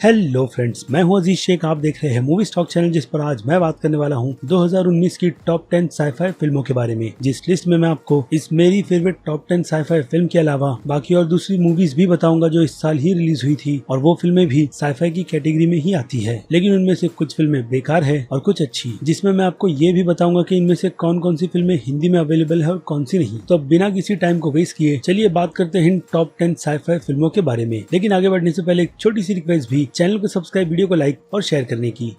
Hello friends, मैं हूं अजीज शेख। आप देख रहे हैं मूवी स्टॉक चैनल, जिस पर आज मैं बात करने वाला हूं 2019 की टॉप 10 साईफाई फिल्मों के बारे में। जिस लिस्ट में मैं आपको इस मेरी फेवरेट टॉप 10 साईफाई फिल्म के अलावा बाकी और दूसरी मूवीज भी बताऊंगा जो इस साल ही रिलीज हुई थी, और वो फिल्में भी साईफाई की कैटेगरी में ही आती है। लेकिन उनमें से कुछ फिल्में बेकार है और कुछ अच्छी, जिसमें मैं आपको ये भी बताऊंगा कि इनमें से कौन कौन सी फिल्में हिंदी में अवेलेबल है और कौन सी नहीं। तो बिना किसी टाइम को वेस्ट किए चलिए बात करते हैं टॉप 10 साईफाई फिल्मों के बारे में। लेकिन आगे बढ़ने से पहले एक छोटी सी रिक्वेस्ट भी, चैनल को सब्सक्राइब, वीडियो को लाइक और शेयर करने की।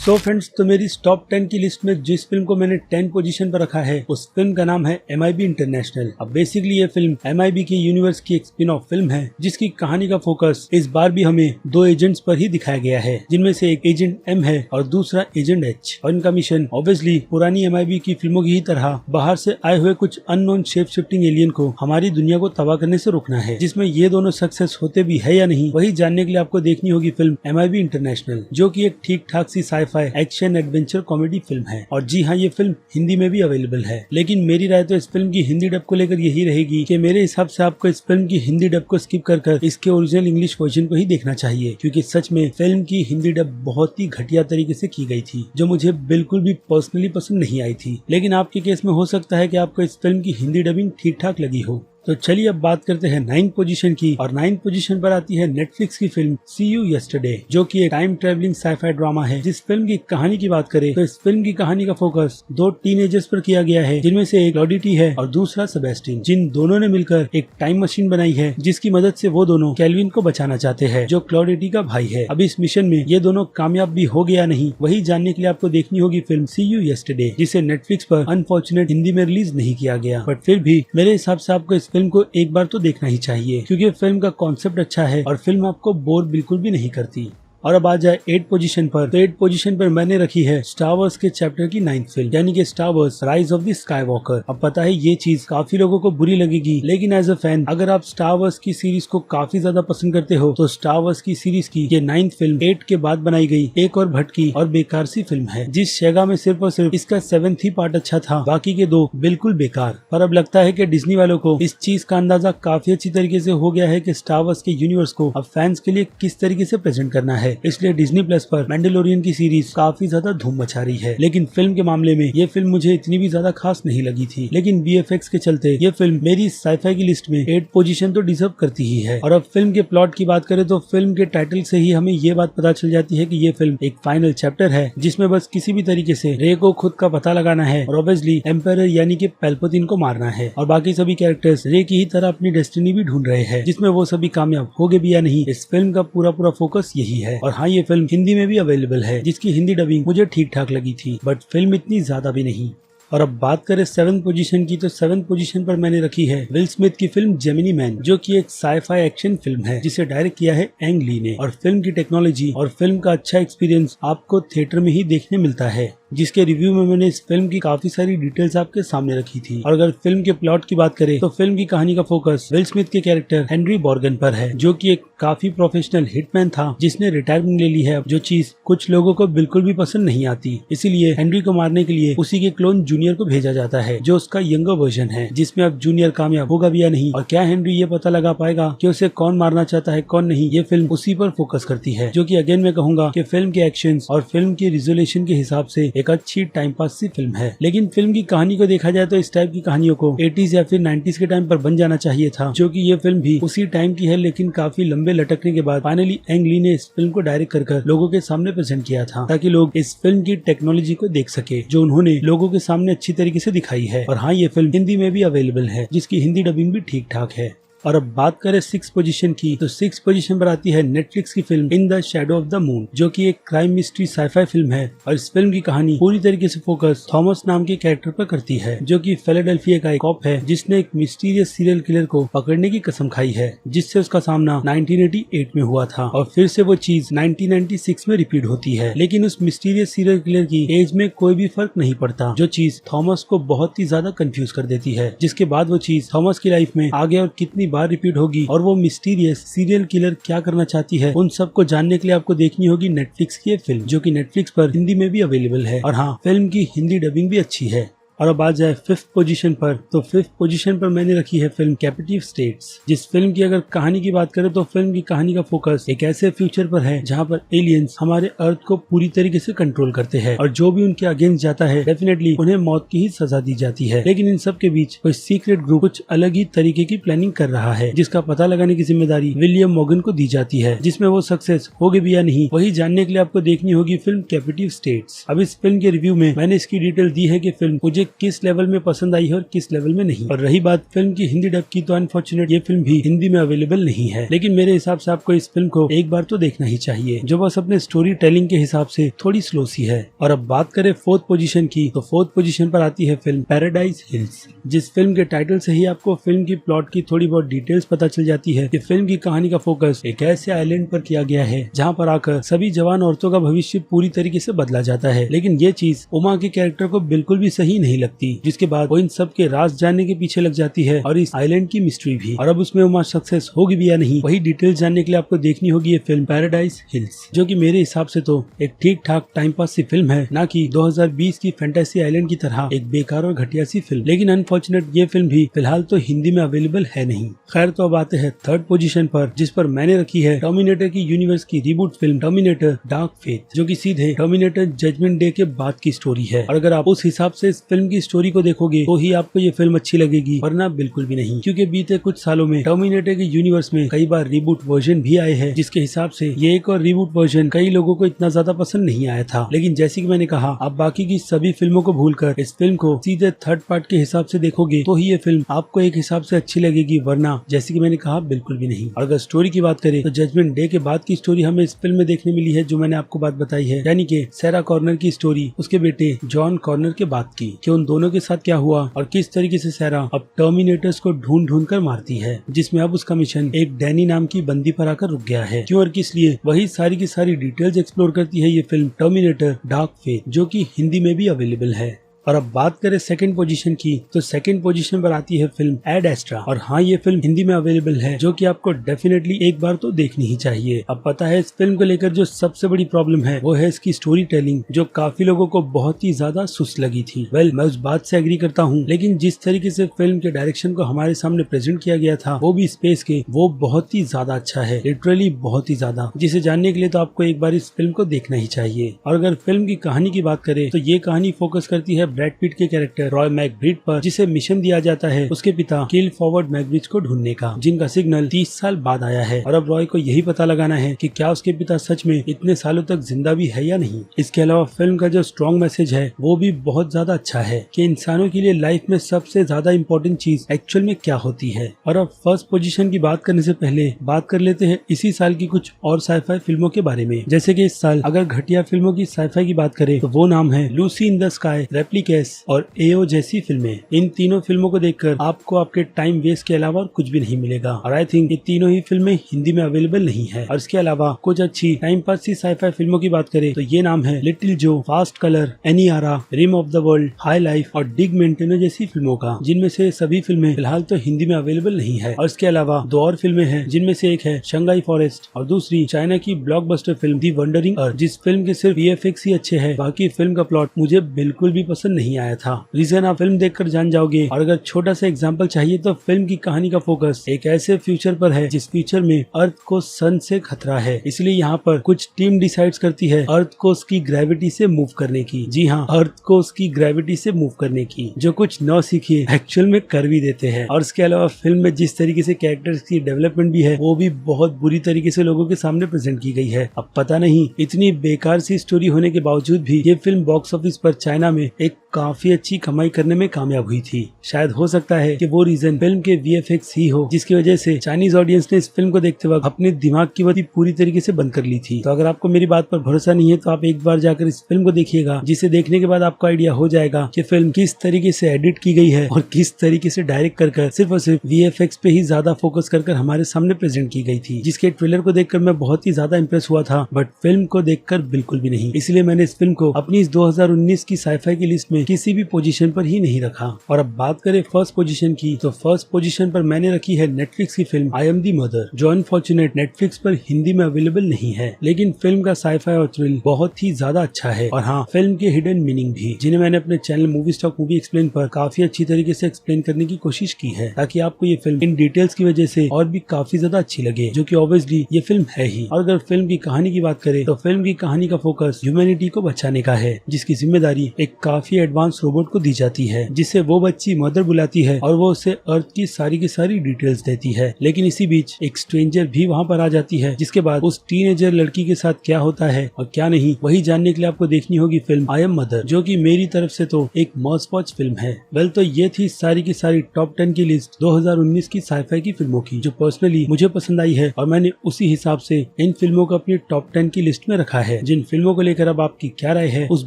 सो फ्रेंड्स, तो मेरी टॉप 10 की लिस्ट में जिस फिल्म को मैंने 10 पोजीशन पर रखा है उस फिल्म का नाम है MIB इंटरनेशनल। अब बेसिकली ये फिल्म MIB के यूनिवर्स की एक स्पिन ऑफ फिल्म है, जिसकी कहानी का फोकस इस बार भी हमें दो एजेंट्स पर ही दिखाया गया है, जिनमें से एक एजेंट M है और दूसरा एजेंट H। और इनका मिशन ऑब्वियसली पुरानी MIB की फिल्मों की ही तरह बाहर से आए हुए कुछ अननोन शेप शिफ्टिंग एलियन को हमारी दुनिया को तबाह करने से रोकना है। जिसमें ये दोनों सक्सेस होते भी है या नहीं, वही जानने के लिए आपको देखनी होगी फिल्म MIB इंटरनेशनल, जो की एक ठीक ठाक सी sci-fi action adventure comedy film है। और जी हाँ, ये फिल्म हिंदी में भी अवेलेबल है। लेकिन मेरी राय तो इस फिल्म की हिंदी डब को लेकर यही रहेगी कि मेरे हिसाब से आपको इस फिल्म की हिंदी डब को स्किप कर इसके ओरिजिनल इंग्लिश वर्जन को ही देखना चाहिए, क्योंकि सच में फिल्म की हिंदी डब बहुत ही घटिया तरीके से की गई थी, जो मुझे बिल्कुल भी पर्सनली पसंद नहीं आई थी। लेकिन आपके केस में हो सकता है कि आपको इस फिल्म की हिंदी डबिंग ठीक ठाक लगी हो। तो चलिए अब बात करते हैं 9th पोजीशन की, और 9th पोजीशन पर आती है नेटफ्लिक्स की फिल्म सी यू यस्टरडे, जो कि एक टाइम ट्रेवलिंग साईफाई ड्रामा है। जिस फिल्म की कहानी की बात करें तो इस फिल्म की कहानी का फोकस दो टीनेजर्स पर किया गया है, जिनमें से एक क्लॉडिटी है और दूसरा सेबेस्टियन, जिन दोनों ने मिलकर एक टाइम मशीन बनाई है, जिसकी मदद से वो दोनों कैल्विन को बचाना चाहते हैं, जो क्लॉडिटी का भाई है। अब इस मिशन में ये दोनों कामयाब भी हो गया नहीं, वही जानने के लिए आपको देखनी होगी फिल्म सी यू यस्टरडे, जिसे नेटफ्लिक्स पर अनफॉर्चुनेट हिंदी में रिलीज नहीं किया गया। बट फिर भी मेरे हिसाब से आपको इस फिल्म को एक बार तो देखना ही चाहिए, क्योंकि फिल्म का कॉन्सेप्ट अच्छा है और फिल्म आपको बोर बिल्कुल भी नहीं करती। और अब आ जाए 8th पोजीशन पर, तो 8th पोजीशन पर मैंने रखी है स्टार वार्स के चैप्टर की 9th फिल्म, यानी कि star wars rise of the Skywalker. अब पता है ये चीज काफी लोगों को बुरी लगेगी, लेकिन एज अ फैन अगर आप स्टार वार्स की सीरीज को काफी ज्यादा पसंद करते हो तो स्टार वार्स की सीरीज की ये 9th फिल्म 8 के बाद बनाई गई एक और भटकी और बेकार सी फिल्म है, जिस शेगा में सिर्फ और सिर्फ इसका 7th ही पार्ट अच्छा था, बाकी के दो बिल्कुल बेकार। पर अब लगता है कि डिज्नी वालों को इस चीज का अंदाजा काफी अच्छी तरीके से हो गया है कि स्टार वार्स के यूनिवर्स को अब फैंस के लिए किस तरीके से प्रेजेंट करना है, इसलिए डिज्नी प्लस पर मैंडलोरियन की सीरीज काफी ज्यादा धूम मचा रही है। लेकिन फिल्म के मामले में ये फिल्म मुझे इतनी भी ज्यादा खास नहीं लगी थी, लेकिन VFX के चलते ये फिल्म मेरी साईफाई की लिस्ट में 8th पोजीशन तो डिजर्व करती ही है। और अब फिल्म के प्लॉट की बात करें तो फिल्म के टाइटल से ही हमें ये बात पता चल जाती है कि ये फिल्म एक फाइनल चैप्टर है, जिसमें बस किसी भी तरीके से रे को खुद का पता लगाना है और ऑब्वियसली एम्पायर यानी कि पैल्पैटिन को मारना है। और बाकी सभी कैरेक्टर्स रे की ही तरह अपनी डेस्टिनी भी ढूंढ रहे हैं, जिसमें वो सभी कामयाब हो गए भी या नहीं, इस फिल्म का पूरा फोकस यही है। और हाँ, ये फिल्म हिंदी में भी अवेलेबल है, जिसकी हिंदी डबिंग मुझे ठीक ठाक लगी थी, बट फिल्म इतनी ज्यादा भी नहीं। और अब बात करें 7th पोजीशन की, तो 7th पोजीशन पर मैंने रखी है विल स्मिथ की फिल्म जेमिनी मैन, जो कि एक साईफाई एक्शन फिल्म है, जिसे डायरेक्ट किया है एंग ली ने। और फिल्म की टेक्नोलॉजी और फिल्म का अच्छा एक्सपीरियंस आपको थिएटर में ही देखने मिलता है, जिसके रिव्यू में मैंने इस फिल्म की काफी सारी डिटेल्स आपके सामने रखी थी। और अगर फिल्म के प्लॉट की बात करें तो फिल्म की कहानी का फोकस विल स्मिथ के कैरेक्टर हेनरी बॉर्गन पर है, जो कि एक काफी प्रोफेशनल हिटमैन था, जिसने रिटायरमेंट ले ली है, जो चीज कुछ लोगों को बिल्कुल भी पसंद नहीं आती। इसीलिए हेनरी को मारने के लिए उसी के क्लोन जूनियर को भेजा जाता है, जो उसका यंगर वर्जन है, जिसमें अब जूनियर कामयाब होगा भी या नहीं, और क्या हेनरी ये पता लगा पाएगा कि उसे कौन मारना चाहता है कौन नहीं, ये फिल्म उसी पर फोकस करती है। जो कि अगेन मैं कहूंगा कि फिल्म के एक्शंस और फिल्म की रिजोल्यूशन के हिसाब से एक अच्छी टाइम पास सी फिल्म है। लेकिन फिल्म की कहानी को देखा जाए तो इस टाइप की कहानियों को 80s या फिर 90s के टाइम पर बन जाना चाहिए था, जो कि ये फिल्म भी उसी टाइम की है। लेकिन काफी लंबे लटकने के बाद फाइनली एंग ली ने इस फिल्म को डायरेक्ट कर लोगों के सामने प्रेजेंट किया था, ताकि लोग इस फिल्म की टेक्नोलॉजी को देख सके, जो उन्होंने लोगों के सामने अच्छी तरीके से दिखाई है। और हाँ, ये फिल्म हिंदी में भी अवेलेबल है, जिसकी हिंदी डबिंग भी ठीक ठाक है। और अब बात करें 6th पोजीशन की, तो 6th पोजीशन पर आती है नेटफ्लिक्स की film in the shadow of the moon, जो कि एक क्राइम मिस्ट्री साईफाई फिल्म है। और इस फिल्म की कहानी पूरी तरीके से फोकस थॉमस नाम के कैरेक्टर पर करती है, जो कि फिलाडेल्फिया का एक कॉप है, जिसने एक मिस्टीरियस सीरियल किलर को पकड़ने की कसम खाई है, जिससे उसका सामना 1988 में हुआ था, और फिर से वो चीज 1996 में रिपीट होती है। लेकिन उस मिस्टीरियस सीरियल किलर की एज में कोई भी फर्क नहीं पड़ता, जो चीज थॉमस को बहुत ही ज्यादा कंफ्यूज कर देती है, जिसके बाद वो चीज थॉमस की लाइफ में आगे और कितनी बार रिपीट होगी और वो मिस्टीरियस सीरियल किलर क्या करना चाहती है, उन सब को जानने के लिए आपको देखनी होगी नेटफ्लिक्स की ये फिल्म, जो कि नेटफ्लिक्स पर हिंदी में भी अवेलेबल है। और हाँ, फिल्म की हिंदी डबिंग भी अच्छी है। और अब आ जाए फिफ्थ पोजीशन पर, तो फिफ्थ पोजीशन पर मैंने रखी है फिल्म कैप्टिव स्टेट्स। जिस फिल्म की अगर कहानी की बात करें तो फिल्म की कहानी का फोकस एक ऐसे फ्यूचर पर है जहाँ पर एलियंस हमारे अर्थ को पूरी तरीके से कंट्रोल करते हैं और जो भी उनके अगेंस्ट जाता है डेफिनेटली उन्हें मौत की ही सजा दी जाती है। लेकिन इन सब के बीच कोई सीक्रेट ग्रुप कुछ अलग ही तरीके की प्लानिंग कर रहा है जिसका पता लगाने की जिम्मेदारी विलियम मॉर्गन को दी जाती है। जिसमें वो सक्सेस होगी भी या नहीं वही जानने के लिए आपको देखनी होगी फिल्म कैप्टिव स्टेट्स। अब इस फिल्म के रिव्यू में मैंने इसकी डिटेल दी है कि फिल्म मुझे किस लेवल में पसंद आई है और किस लेवल में नहीं। और रही बात फिल्म की हिंदी डब की, तो अनफॉर्चुनेट ये फिल्म भी हिंदी में अवेलेबल नहीं है, लेकिन मेरे हिसाब से आपको इस फिल्म को एक बार तो देखना ही चाहिए, जो बस अपने स्टोरी टेलिंग के हिसाब से थोड़ी स्लो सी है। और अब बात करें फोर्थ पोजीशन की, तो फोर्थ पोजीशन पर आती है फिल्म पैराडाइज हिल्स। जिस फिल्म के टाइटल से ही आपको फिल्म की प्लॉट की थोड़ी बहुत डिटेल्स पता चल जाती है कि फिल्म की कहानी का फोकस एक ऐसे आइलैंड पर किया गया है जहाँ पर आकर सभी जवान औरतों का भविष्य पूरी तरीके से बदला जाता है। लेकिन ये चीज उमा के कैरेक्टर को बिल्कुल भी सही नहीं लगती, जिसके बाद वो इन सब के राज जानने के पीछे लग जाती है और इस आइलैंड की मिस्ट्री भी। और अब उसमें उमा सक्सेस होगी भी या नहीं वही डिटेल जानने के लिए आपको देखनी होगी ये फिल्म पैराडाइज हिल्स, जो कि मेरे हिसाब से तो एक ठीक ठाक टाइम पास सी फिल्म है, ना कि 2020 की फैंटेसी आइलैंड की तरह एक बेकार और घटिया सी फिल्म। लेकिन अनफॉर्चुनेट ये फिल्म भी फिलहाल तो हिंदी में अवेलेबल है नहीं। खैर, तो अब आते हैं थर्ड पोजीशन पर, जिस पर मैंने रखी है टर्मिनेटर की यूनिवर्स की reboot film terminator dark faith, जो कि सीधे टर्मिनेटर जजमेंट डे के बाद की स्टोरी है। और अगर आप उस हिसाब से इस फिल्म की स्टोरी को देखोगे तो ही आपको ये फिल्म अच्छी लगेगी, वरना बिल्कुल भी नहीं। क्योंकि बीते कुछ सालों में टर्मिनेटर के यूनिवर्स में कई बार रिबूट वर्जन भी आए हैं, जिसके हिसाब से ये एक और रिबूट वर्जन कई लोगों को इतना ज्यादा पसंद नहीं आया था। लेकिन जैसे कि मैंने कहा, आप बाकी की सभी फिल्मों को भूलकर इस फिल्म को सीधे थर्ड पार्ट के हिसाब से देखोगे तो ही ये फिल्म आपको एक हिसाब से अच्छी लगेगी, वरना जैसे कि मैंने कहा बिल्कुल भी नहीं। और अगर स्टोरी की बात करें तो जजमेंट डे के बाद की स्टोरी हमें इस फिल्म में देखने मिली है, जो मैंने आपको बात बताई है, यानी कि सैरा कॉर्नर की स्टोरी उसके बेटे जॉन कॉर्नर के बाद की, कि उन दोनों के साथ क्या हुआ और किस तरीके से सैरा अब टर्मिनेटर्स को ढूंढ ढूंढ कर मारती है, जिसमें अब उसका मिशन एक डैनी नाम की बंदी पर आकर रुक गया है। क्यों और किस लिए, वही सारी की सारी डिटेल्स एक्सप्लोर करती है ये फिल्म टर्मिनेटर डार्क फेथ, जो कि हिंदी में भी अवेलेबल है। और अब बात करें सेकंड पोजीशन की, तो सेकंड पोजीशन पर आती है फिल्म एड एस्ट्रा। और हाँ, ये फिल्म हिंदी में अवेलेबल है, जो कि आपको डेफिनेटली एक बार तो देखनी ही चाहिए। अब पता है इस फिल्म को लेकर जो सबसे बड़ी प्रॉब्लम है वो है इसकी स्टोरी टेलिंग, जो काफी लोगों को बहुत ही ज्यादा सुस्त लगी थी। मैं उस बात से एग्री करता हूँ, लेकिन जिस तरीके से फिल्म के डायरेक्शन को हमारे सामने प्रेजेंट किया गया था, वो भी स्पेस के, वो बहुत ही ज्यादा अच्छा है, लिटरली बहुत ही ज्यादा, जिसे जानने के लिए तो आपको एक बार इस फिल्म को देखना ही चाहिए। और अगर फिल्म की कहानी की बात करें तो ये कहानी फोकस करती है ब्रैड पिट के कैरेक्टर रॉय मैकब्रिड पर, जिसे मिशन दिया जाता है उसके पिता किल फॉरवर्ड मैकब्रिड को ढूंढने का, जिनका सिग्नल 30 साल बाद आया है। और अब रॉय को यही पता लगाना है कि क्या उसके पिता सच में इतने सालों तक जिंदा भी है या नहीं। इसके अलावा फिल्म का जो स्ट्रॉन्ग मैसेज है वो भी बहुत ज्यादा अच्छा है कि इंसानों के लिए लाइफ में सबसे ज्यादा इम्पोर्टेंट चीज एक्चुअल में क्या होती है। और अब फर्स्ट पोजीशन की बात करने से पहले बात कर लेते हैं इसी साल की कुछ और साइफाई फिल्मों के बारे में। जैसे कि इस साल अगर घटिया फिल्मों की साइफाई की बात करें तो वो नाम है लूसी इन द स्काई, रेप्लिकेस और एओ जैसी फिल्में। इन तीनों फिल्मों को देखकर आपको आपके टाइम वेस्ट के अलावा और कुछ भी नहीं मिलेगा। और आई थिंक ये तीनों ही फिल्में हिंदी में अवेलेबल नहीं है। और इसके अलावा कुछ अच्छी टाइम पास की साइफाई फिल्मों की बात करें तो ये नाम है little Joe, fast colour, Aniara, rim of the world, high life और डिग मेंटेनो जैसी फिल्मों का, जिनमें से सभी फिल्में फिलहाल तो हिंदी में अवेलेबल नहीं है। और इसके अलावा दो और फिल्में हैं, जिनमें से एक है शंघाई फॉरेस्ट और दूसरी चाइना की ब्लॉकबस्टर फिल्म दी वंडरिंग अर्थ, जिस फिल्म के सिर्फ VFX ही अच्छे हैं, बाकी फिल्म का प्लॉट मुझे बिल्कुल भी पसंद नहीं आया था। रीजन आप फिल्म देखकर जान जाओगे। और अगर छोटा सा एग्जांपल चाहिए तो फिल्म की कहानी का फोकस एक ऐसे फ्यूचर पर है जिस फ्यूचर में अर्थ को सन से खतरा है, इसलिए यहाँ पर कुछ टीम डिसाइड्स करती है अर्थ को उसकी ग्रेविटी से मूव करने की। जी हाँ, अर्थ को उसकी ग्रेविटी से मूव करने की, जो कुछ नौ सीखिए एक्चुअल में कर भी देते हैं। और इसके अलावा फिल्म में जिस तरीके से कैरेक्टर्स की डेवलपमेंट भी है वो भी बहुत बुरी तरीके से लोगों के सामने प्रेजेंट की गई है। अब पता नहीं इतनी बेकार सी स्टोरी होने के बावजूद भी ये फिल्म बॉक्स ऑफिस पर चाइना में एक काफी अच्छी कमाई करने में कामयाब हुई थी। शायद हो सकता है कि वो रीजन फिल्म के VFX ही हो, जिसकी वजह से चाइनीज ऑडियंस ने इस फिल्म को देखते वक्त अपने दिमाग की बत्ती पूरी तरीके से बंद कर ली थी। तो अगर आपको मेरी बात पर भरोसा नहीं है तो आप एक बार जाकर इस फिल्म को देखिएगा, जिसे देखने के बाद आपको आइडिया हो जाएगा कि फिल्म किस तरीके से एडिट की गई है और किस तरीके से डायरेक्ट कर सिर्फ और सिर्फ VFX पे ही ज्यादा फोकस कर हमारे सामने प्रेजेंट की गई थी, जिसके ट्रेलर को देखकर मैं बहुत ही ज्यादा इंप्रेस हुआ था, बट फिल्म को देखकर बिल्कुल भी नहीं। इसलिए मैंने इस फिल्म को अपनी इस 2019 की साइफाई की लिस्ट लिस्ट में किसी भी पोजीशन पर ही नहीं रखा। और अब बात करें फर्स्ट पोजीशन की, तो फर्स्ट पोजीशन पर मैंने रखी है नेटफ्लिक्स की film I am the mother, जो अनफॉर्चुनेट नेटफ्लिक्स पर हिंदी में अवेलेबल नहीं है। लेकिन फिल्म का साईफाई और थ्रिल बहुत ही ज्यादा अच्छा है, और हाँ, फिल्म के हिडन मीनिंग भी, जिन्हें मैंने अपने channel movie stock movie explain पर काफी अच्छी तरीके से एक्सप्लेन करने की कोशिश की है, ताकि आपको ये फिल्म इन डिटेल्स की वजह से और भी काफी ज्यादा अच्छी लगे, जो कि ऑब्वियसली ये फिल्म है ही। और अगर फिल्म की कहानी की बात करें, तो फिल्म की कहानी का फोकस ह्यूमैनिटी को बचाने का है, जिसकी जिम्मेदारी एक काफी एडवांस रोबोट को दी जाती है, जिसे वो बच्ची मदर बुलाती है और वो उसे अर्थ की सारी डिटेल्स देती है। लेकिन इसी बीच एक स्ट्रेंजर भी वहाँ पर आ जाती है, जिसके बाद उस टीनेजर लड़की के साथ क्या होता है और क्या नहीं, वही जानने के लिए आपको देखनी होगी फिल्म आई एम मदर, जो कि मेरी तरफ से तो एक मस्ट वॉच फिल्म है। वेल, तो ये थी सारी की सारी टॉप 10 की लिस्ट 2019 की साईफाई की फिल्मों की, जो पर्सनली मुझे पसंद आई है, और मैंने उसी हिसाब से इन फिल्मों को अपनी टॉप 10 की लिस्ट में रखा है। जिन फिल्मों को लेकर अब आपकी क्या राय है, उस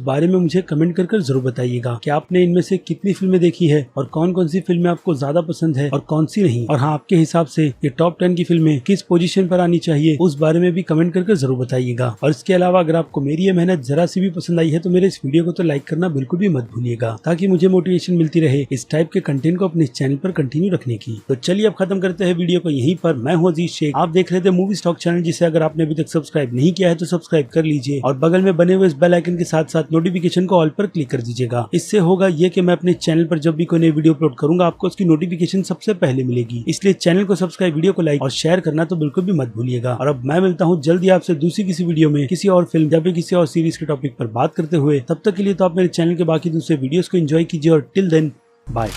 बारे में मुझे कमेंट कर जरूर बताइएगा कि आपने इनमें से कितनी फिल्में देखी है और कौन कौन सी फिल्में आपको ज्यादा पसंद है और कौन सी नहीं। और हाँ, आपके हिसाब से ये टॉप 10 की फिल्में किस पोजीशन पर आनी चाहिए, उस बारे में भी कमेंट कर जरूर बताइएगा। और इसके अलावा अगर आपको मेरी ये मेहनत जरा सी भी पसंद आई है, तो मेरे इस वीडियो को तो लाइक करना बिल्कुल भी मत भूलिएगा, ताकि मुझे मोटिवेशन मिलती रहे इस टाइप के कंटेंट को अपने चैनल पर कंटिन्यू रखने की। तो चलिए अब खत्म करते हैं वीडियो को यहीं पर। मैं हूं अजीज शेख, आप देख रहे थे मूवी स्टॉक चैनल, जिसे अगर आपने अभी तक सब्सक्राइब नहीं किया है तो सब्सक्राइब कर लीजिए, और बगल में बने हुए इस बेल आइकन के साथ साथ नोटिफिकेशन को ऑल पर क्लिक कर दीजिएगा। इससे होगा ये कि मैं अपने चैनल पर जब भी कोई नई वीडियो अपलोड करूंगा, आपको उसकी नोटिफिकेशन सबसे पहले मिलेगी। इसलिए चैनल को सब्सक्राइब, वीडियो को लाइक और शेयर करना तो बिल्कुल भी मत भूलिएगा। और अब मैं मिलता हूँ जल्दी आपसे दूसरी किसी वीडियो में, किसी और फिल्म या फिर किसी और सीरीज के टॉपिक पर बात करते हुए। तब तक के लिए तो आप मेरे चैनल के बाकी दूसरे वीडियोस को एंजॉय कीजिए, और टिल देन बाय।